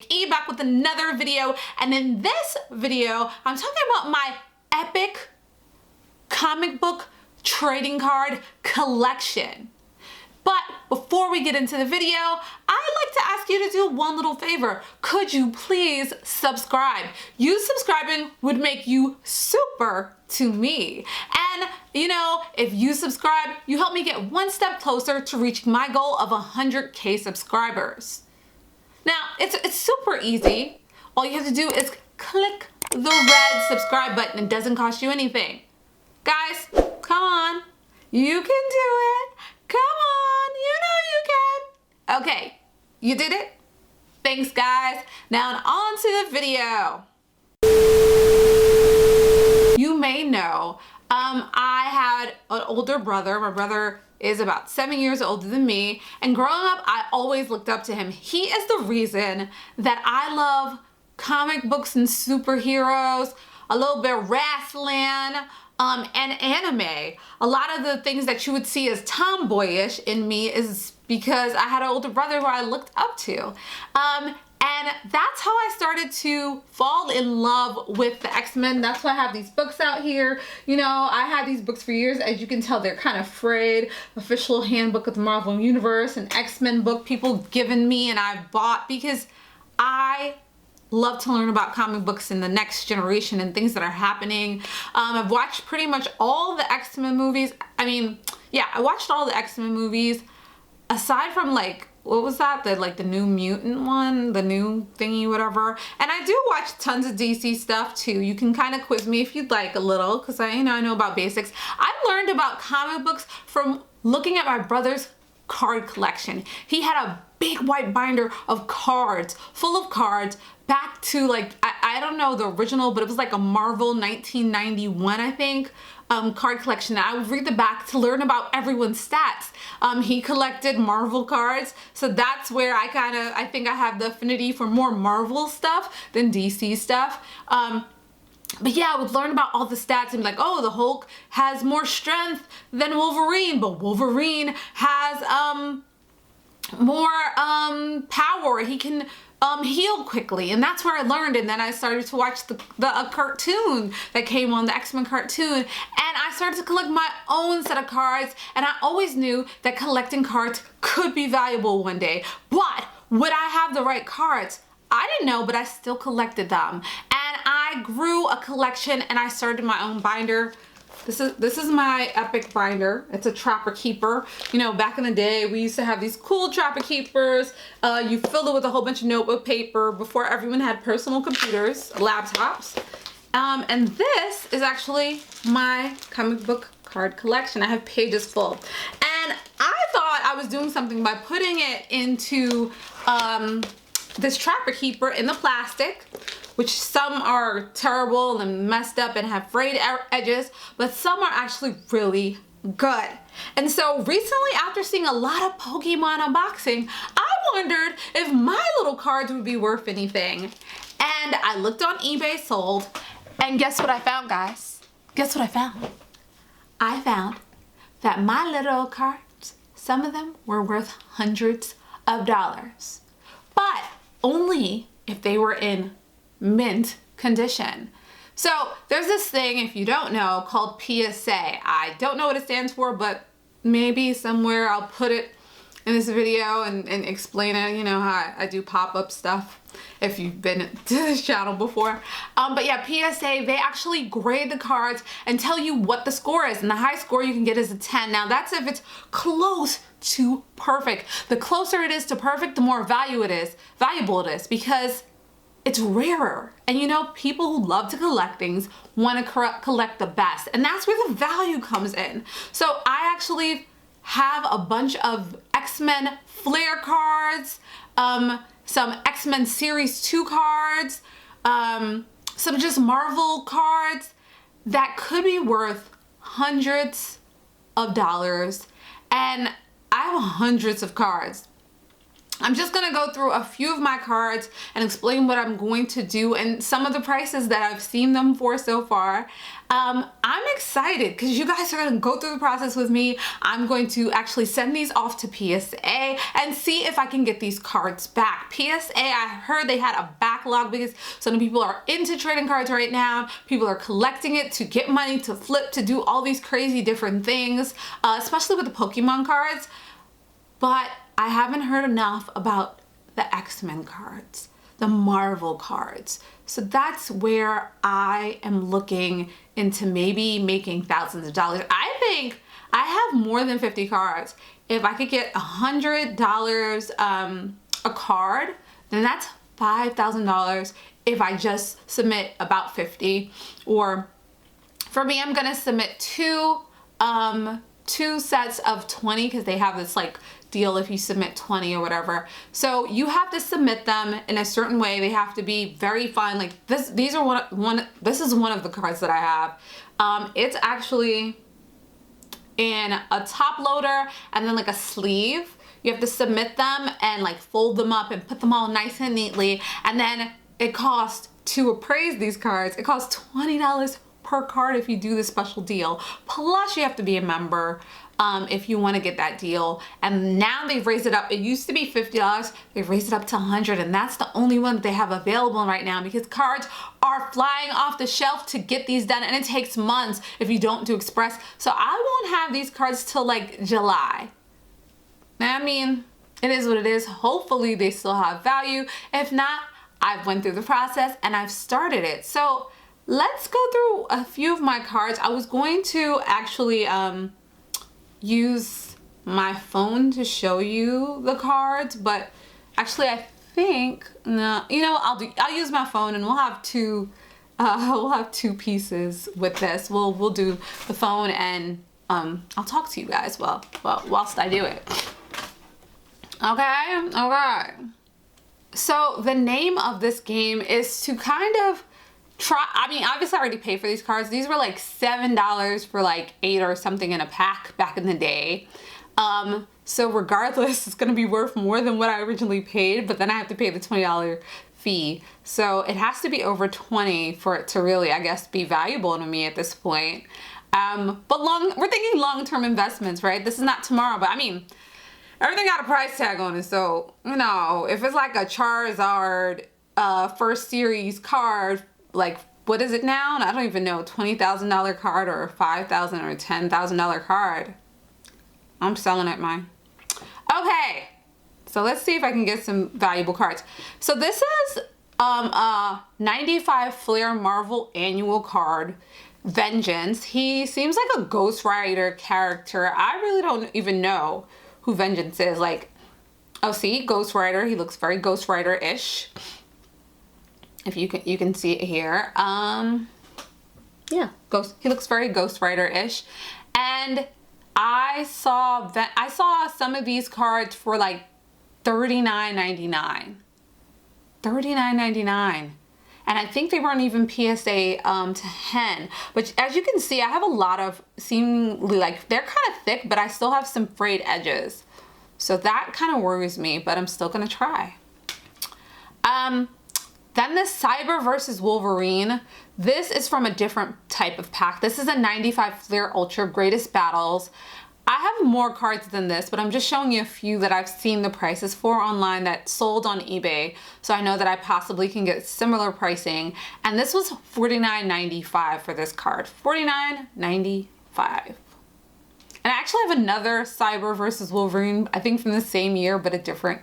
Vic-E back with another video, and in this video I'm talking about my epic comic book trading card collection. But before we get into the video, I'd like to ask you to do one little favor. Could you please subscribe? You subscribing would make you super to me. And you know, if you subscribe, you help me get one step closer to reaching my goal of 100K subscribers. Now, it's super easy. All you have to do is click the red subscribe button. It doesn't cost you anything. Guys, come on. You can do it. Come on, you know you can. Okay, you did it? Thanks, guys. Now on to the video. You may know, I had an older brother. My brother is about 7 years older than me, and growing up, I always looked up to him. He is the reason that I love comic books and superheroes, a little bit of wrestling, and anime. A lot of the things that you would see as tomboyish in me is because I had an older brother who I looked up to. And that's how I started to fall in love with the X-Men. That's why I have these books out here. You know, I had these books for years. As you can tell, they're kind of frayed. Official Handbook of the Marvel Universe, an X-Men book people given me and I bought because I love to learn about comic books in the next generation and things that are happening. I've watched pretty much all the X-Men movies. I mean, yeah, I watched all the X-Men movies aside from like, what was that? The New Mutant one, the new thingy, whatever. And I do watch tons of DC stuff too. You can kind of quiz me if you'd like a little, because I know about basics. I learned about comic books from looking at my brother's card collection. He had a big white binder of cards, full of cards, back to like, I don't know the original, but it was like a Marvel 1991, I think, card collection. I would read the back to learn about everyone's stats. He collected Marvel cards, so that's where I think I have the affinity for more Marvel stuff than DC stuff. But yeah, I would learn about all the stats and be like, oh, the Hulk has more strength than Wolverine, but Wolverine has more power. He can heal quickly, and that's where I learned. And then I started to watch the cartoon that came on, the X-Men cartoon, and I started to collect my own set of cards. And I always knew that collecting cards could be valuable one day, but would I have the right cards? I didn't know, but I still collected them, and I grew a collection, and I started my own binder. This is my epic binder. It's a Trapper Keeper. You know, back in the day, we used to have these cool Trapper Keepers. You filled it with a whole bunch of notebook paper before everyone had personal computers, laptops. And this is actually my comic book card collection. I have pages full. And I thought I was doing something by putting it into this Trapper Keeper in the plastic, which some are terrible and messed up and have frayed edges, but some are actually really good. And so recently, after seeing a lot of Pokemon unboxing, I wondered if my little cards would be worth anything. And I looked on eBay sold, and guess what I found, guys? Guess what I found? I found that my little cards, some of them were worth hundreds of dollars, but only if they were in mint condition. So there's this thing, if you don't know, called PSA. I don't know what it stands for, but maybe somewhere I'll put it in this video and explain it. You know how I do pop-up stuff if you've been to this channel before. But yeah, PSA, they actually grade the cards and tell you what the score is, and the high score you can get is a 10. Now that's if it's close to perfect. The closer it is to perfect, the more valuable it is, because it's rarer. And you know, people who love to collect things want to collect the best, and that's where the value comes in. So I actually have a bunch of X-Men Flair cards, some X-Men Series 2 cards, some just Marvel cards that could be worth hundreds of dollars, and I have hundreds of cards. I'm just gonna go through a few of my cards and explain what I'm going to do and some of the prices that I've seen them for so far. I'm excited because you guys are gonna go through the process with me. I'm going to actually send these off to PSA and see if I can get these cards back. PSA, I heard they had a backlog because so many people are into trading cards right now. People are collecting it to get money, to flip, to do all these crazy different things, especially with the Pokemon cards. But I haven't heard enough about the X-Men cards, the Marvel cards. So that's where I am looking into maybe making thousands of dollars. I think I have more than 50 cards. If I could get $100 a card, then that's $5,000 if I just submit about 50. Or for me, I'm gonna submit two sets of 20 because they have this like deal if you submit 20 or whatever. So you have to submit them in a certain way. They have to be very fun. Like this, these are this is one of the cards that I have. It's actually in a top loader and then like a sleeve. You have to submit them and like fold them up and put them all nice and neatly. And then it costs, to appraise these cards, it costs $20 per card if you do the special deal. Plus you have to be a member if you want to get that deal. And now they've raised it up. It used to be $50. They've raised it up to $100, and that's the only one that they have available right now because cards are flying off the shelf to get these done, and it takes months if you don't do express. So I won't have these cards till like July. I mean, it is what it is. Hopefully they still have value. If not, I've went through the process and I've started it. So let's go through a few of my cards. I was going to actually use my phone to show you the cards, but actually I think, no, you know, I'll use my phone and we'll have two pieces with this. We'll do the phone and I'll talk to you guys whilst I do it. Okay. So the name of this game is to kind of try, I mean, obviously I already paid for these cards. These were like $7 for like 8 or something in a pack back in the day. So regardless, it's gonna be worth more than what I originally paid, but then I have to pay the $20 fee. So it has to be over 20 for it to really, I guess, be valuable to me at this point. But we're thinking long-term investments, right? This is not tomorrow, but I mean, everything got a price tag on it. So, you know, if it's like a Charizard first series card, like, what is it now? I don't even know, $20,000 card or $5,000 or $10,000 card. I'm selling it, mine. Okay, so let's see if I can get some valuable cards. So this is a 95 Flair Marvel annual card, Vengeance. He seems like a Ghost Rider character. I really don't even know who Vengeance is. Like, oh, see, Ghost Rider. He looks very Ghost Rider-ish. If you can see it here. Yeah, he looks very Ghost Rider-ish. And I saw some of these cards for like $39.99. $39.99. And I think they weren't even PSA 10. But as you can see, I have a lot of seemingly, like, they're kind of thick, but I still have some frayed edges. So that kind of worries me, but I'm still gonna try. Then the Cyber versus Wolverine. This is from a different type of pack. This is a 95 Flair Ultra Greatest Battles. I have more cards than this, but I'm just showing you a few that I've seen the prices for online that sold on eBay. So I know that I possibly can get similar pricing. And this was $49.95 for this card. $49.95. And I actually have another Cyber versus Wolverine, I think from the same year, but a different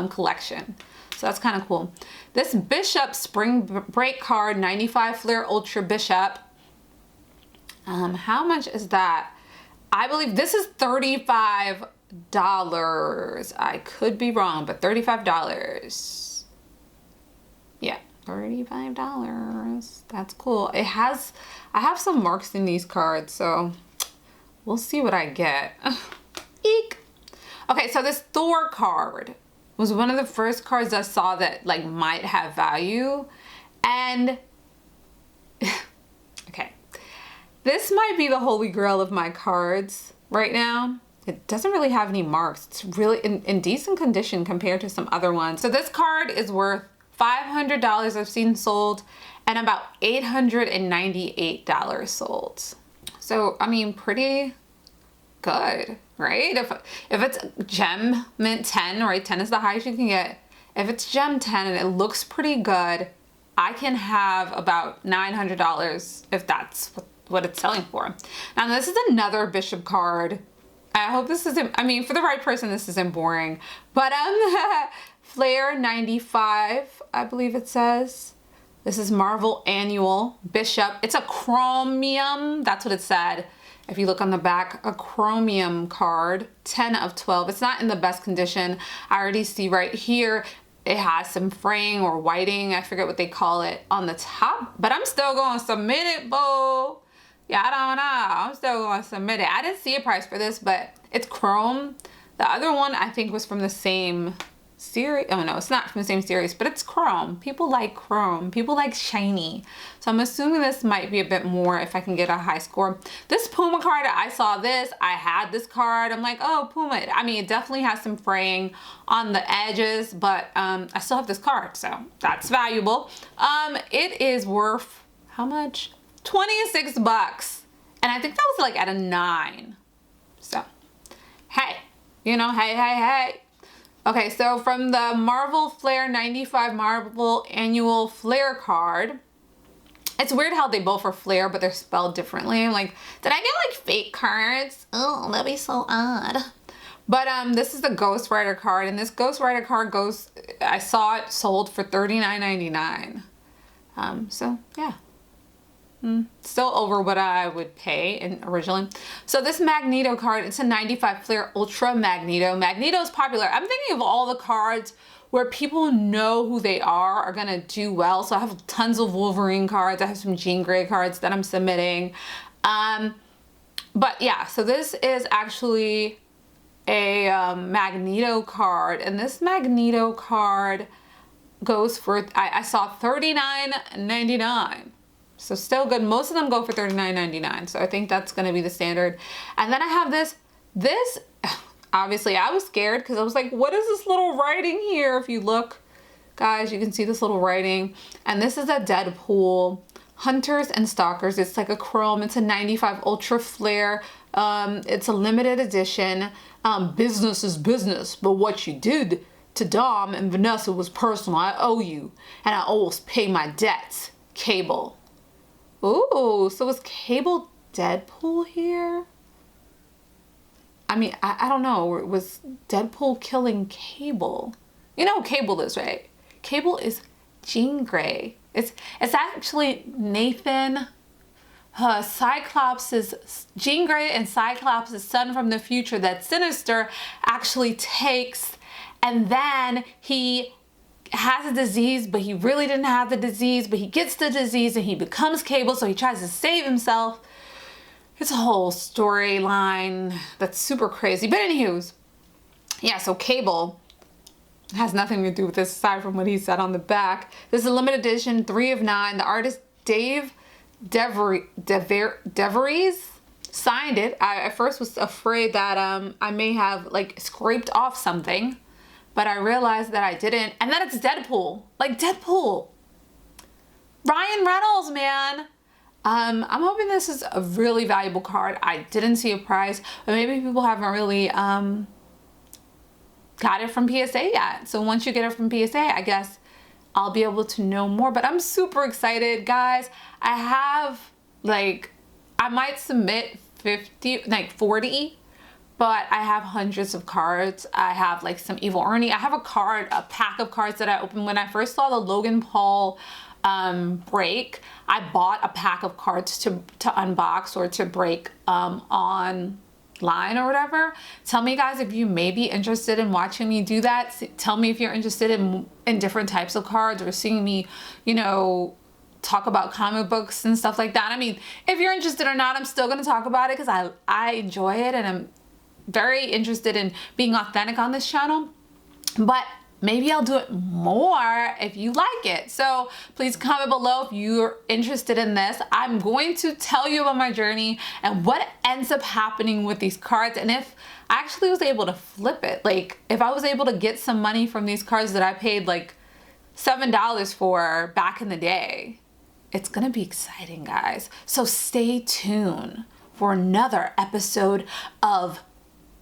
collection. So that's kind of cool. This Bishop Spring Break card, 95 Flair Ultra Bishop. How much is that? I believe this is $35. I could be wrong, but $35. Yeah, $35. That's cool. I have some marks in these cards, so we'll see what I get. Eek. Okay, so this Thor card was one of the first cards I saw that like might have value. And okay, this might be the holy grail of my cards right now. it doesn't really have any marks. It's really in decent condition compared to some other ones. So this card is worth $500 I've seen sold, and about $898 sold. So, I mean, pretty good, right? If it's gem mint 10, right? 10 is the highest you can get. If it's gem 10 and it looks pretty good, I can have about $900 if that's what it's selling for. Now, this is another Bishop card. I hope this isn't, I mean, for the right person, this isn't boring. But Flair 95, I believe it says. This is Marvel Annual Bishop. It's a chromium, that's what it said. If you look on the back, a chromium card, 10 of 12. It's not in the best condition. I already see right here, it has some fraying or whiting, I forget what they call it, on the top. But I'm still gonna submit it, boo. Yeah, I don't know. I'm still gonna submit it. I didn't see a price for this, but it's chrome. The other one I think was from the same series. Oh no, it's not from the same series, but it's chrome. People like chrome. People like shiny. So I'm assuming this might be a bit more if I can get a high score. This Puma card, I saw this. I had this card. I'm like, oh, Puma. I mean, it definitely has some fraying on the edges, but I still have this card, so that's valuable. It is worth how much? 26 bucks. And I think that was like at a 9. So, hey, you know, hey. Okay, so from the Marvel Flair 95 Marvel Annual Flair card, it's weird how they both are Flair, but they're spelled differently. I'm like, did I get like fake cards? Oh, that'd be so odd. But this is the Ghost Rider card, and this Ghost Rider card goes, I saw it sold for $39.99. So yeah. Still over what I would pay originally. So this Magneto card, it's a 95 Flair Ultra Magneto. Magneto is popular. I'm thinking of all the cards where people know who they are gonna do well. So I have tons of Wolverine cards. I have some Jean Grey cards that I'm submitting. But yeah, so this is actually a Magneto card, and this Magneto card goes for, I saw $39.99. So still good. Most of them go for $39.99. So I think that's going to be the standard. And then I have this, obviously I was scared because I was like, what is this little writing here? If you look, guys, you can see this little writing. And this is a Deadpool Hunters and Stalkers. It's like a chrome. It's a 95 Ultra Flare. It's a limited edition. Business is business, but what you did to Dom and Vanessa was personal. I owe you, and I always pay my debts. Cable. Ooh, so is Cable Deadpool here? I mean, I don't know. Was Deadpool killing Cable? You know who Cable is, right? Cable is Jean Grey. It's actually Nathan, Cyclops' Jean Grey and Cyclops' son from the future that Sinister actually takes, and then he has a disease, but he really didn't have the disease, but he gets the disease and he becomes Cable, so he tries to save himself. It's a whole storyline that's super crazy. But anywho's, yeah, so Cable has nothing to do with this aside from what he said on the back. This is a limited edition, 3 of 9. The artist Dave DeVries signed it. I at first was afraid that I may have like scraped off something, but I realized that I didn't. And then it's Deadpool. Like Deadpool. Ryan Reynolds, man. I'm hoping this is a really valuable card. I didn't see a price, but maybe people haven't really got it from PSA yet. So once you get it from PSA, I guess I'll be able to know more. But I'm super excited, guys. I have like, I might submit 40, but I have hundreds of cards. I have like some Evil Ernie. I have a pack of cards that I opened when I first saw the Logan Paul break. I bought a pack of cards to unbox or to break online or whatever. Tell me, guys, if you may be interested in watching me do that. Tell me if you're interested in different types of cards or seeing me, you know, talk about comic books and stuff like that. I mean, if you're interested or not, I'm still going to talk about it because I enjoy it and I'm very interested in being authentic on this channel. But maybe I'll do it more if you like it. So please comment below if you're interested in this. I'm going to tell you about my journey and what ends up happening with these cards, and if I actually was able to flip it, like if I was able to get some money from these cards that I paid like $7 for back in the day. It's gonna be exciting, guys. So stay tuned for another episode of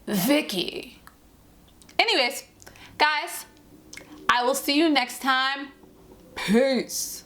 Vic-E. Anyways, guys, I will see you next time. Peace.